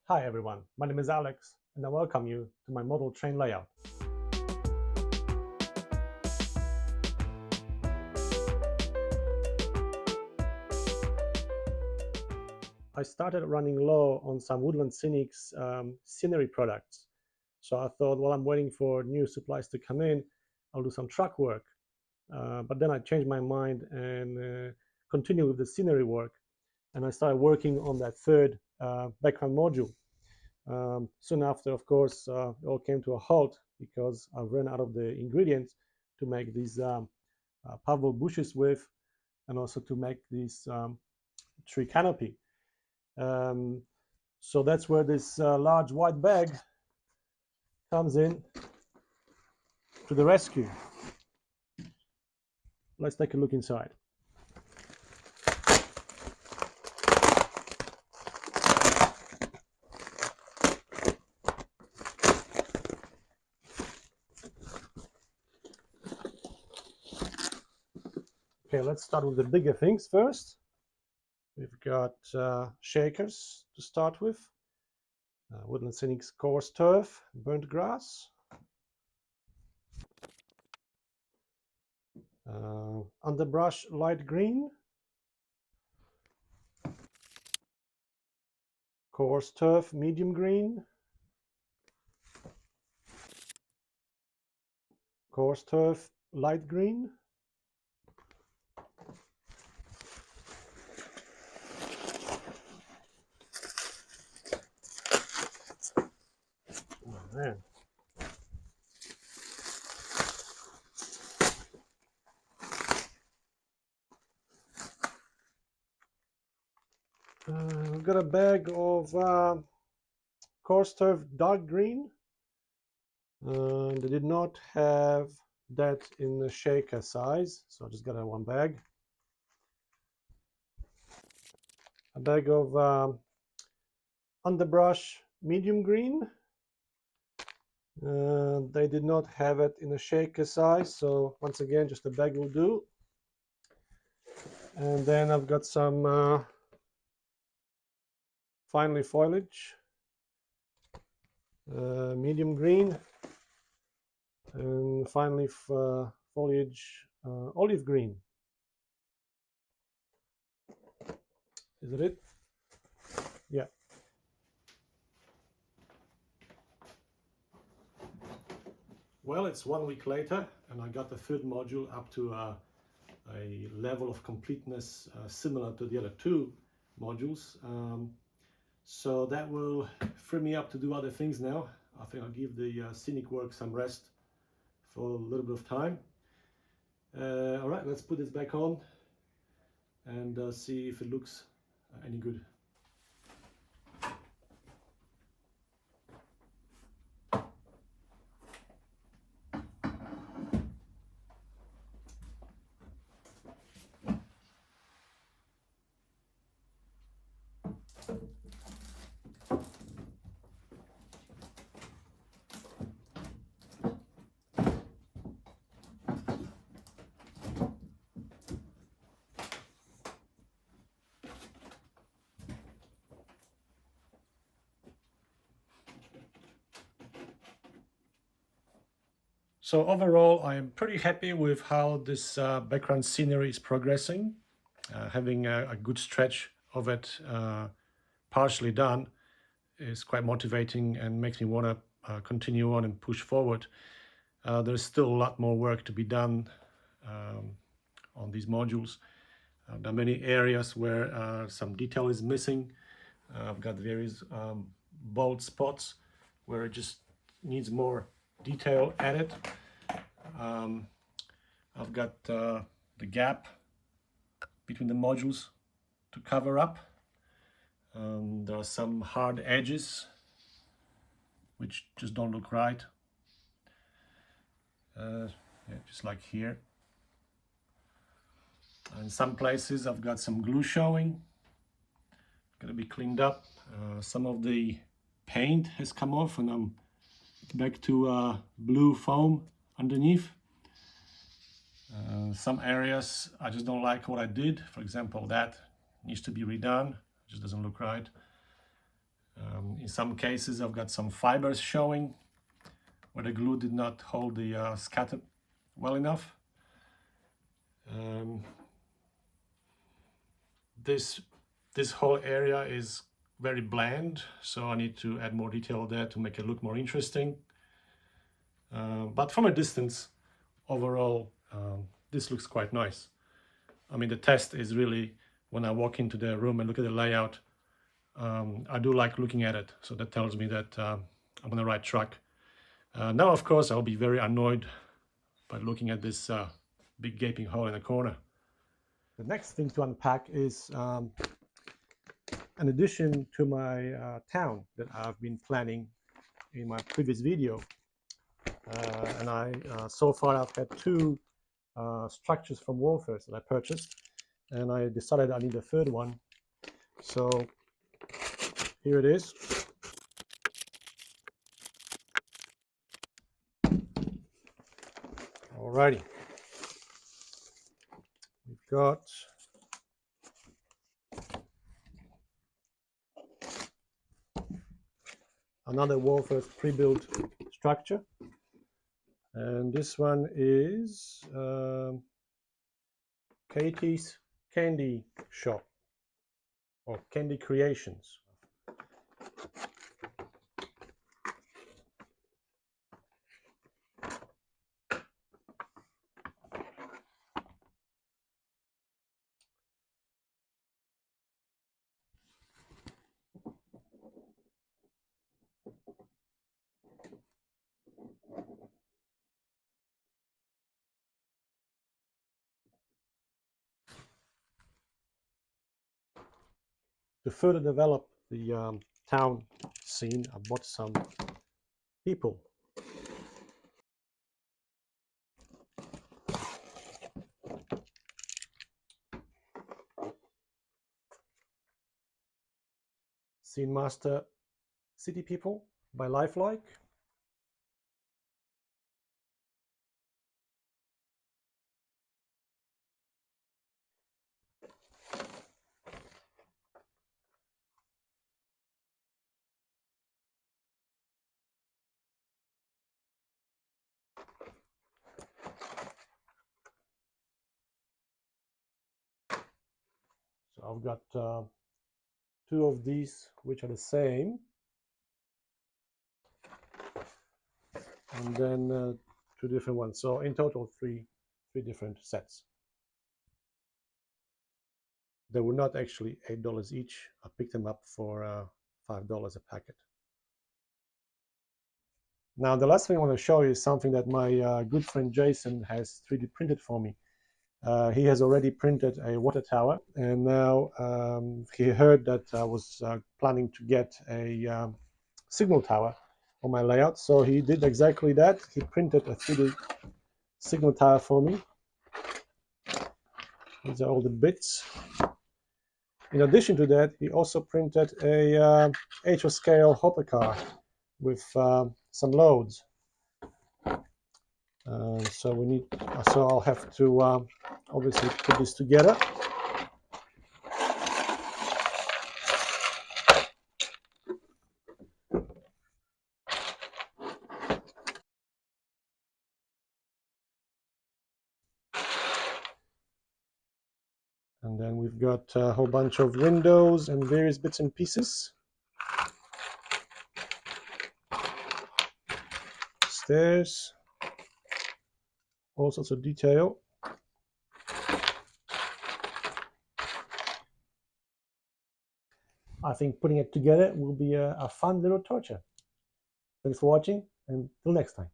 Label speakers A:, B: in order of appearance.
A: Hi everyone, my name is Alex and I welcome you to my model train layout. I started running low on some Woodland Scenics scenery products. So I thought while I'm waiting for new supplies to come in, I'll do some truck work. But then I changed my mind and continued with the scenery work. And I started working on that third background module. Soon after, of course, it all came to a halt because I ran out of the ingredients to make these pavil bushes with, and also to make this tree canopy. Um, so that's where this large white bag comes in to the rescue. Let's take a look inside. Okay, let's start with the bigger things first. We've got shakers to start with, Woodland Scenics coarse turf, burnt grass, underbrush light green, coarse turf medium green, coarse turf light green, oh man. We've got a bag of coarse turf dark green. They did not have that in the shaker size, so I just got a one bag. A bag of underbrush medium green. They did not have it in a shaker size, so once again, just a bag will do. And then I've got some fine leaf foliage, medium green, and fine leaf foliage, olive green. Is that it? Yeah. Well, it's 1 week later, and I got the third module up to a level of completeness similar to the other two modules. So that will free me up to do other things now. I think I'll give the scenic work some rest for a little bit of time. All right, let's put this back on and see if it looks any good. So overall, I am pretty happy with how this background scenery is progressing. Having a good stretch of it partially done is quite motivating and makes me want to continue on and push forward. There's still a lot more work to be done on these modules. There are many areas where some detail is missing. I've got various bold spots where it just needs more detail added. I've got the gap between the modules to cover up. There are some hard edges which just don't look right. Yeah, just like here. In some places I've got some glue showing, got to be cleaned up. Some of the paint has come off and I'm back to blue foam underneath. Some areas I just don't like what I did. For example, that needs to be redone, it just doesn't look right. In some cases I've got some fibers showing where the glue did not hold the scatter well enough. This whole area is very bland, so I need to add more detail there to make it look more interesting. But from a distance, overall, this looks quite nice. I mean, the test is really when I walk into the room and look at the layout, I do like looking at it. So that tells me that I'm on the right track. Now, of course, I'll be very annoyed by looking at this big gaping hole in the corner. The next thing to unpack is an addition to my town that I've been planning in my previous video. So far I've had two structures from Warfare that I purchased, and I decided I need a third one. So here it is. Alrighty, we've got another Warfare pre-built structure, and this one is Katie's Candy Shop or Candy Creations. To further develop the town scene, I bought some people. Scene Master City People by Lifelike. So I've got two of these which are the same, and then two different ones. So in total, three different sets. They were not actually $8 each. I picked them up for $5 a packet. Now the last thing I want to show you is something that my good friend Jason has 3D printed for me. He has already printed a water tower, and now he heard that I was planning to get a signal tower on my layout, so he did exactly that. He printed a 3D signal tower for me. These are all the bits. In addition to that, he also printed a HO scale hopper car with some loads. So I'll have to obviously put this together. And then we've got a whole bunch of windows and various bits and pieces. Stairs, all sorts of detail. I think putting it together will be a fun little torture. Thanks for watching, and till next time.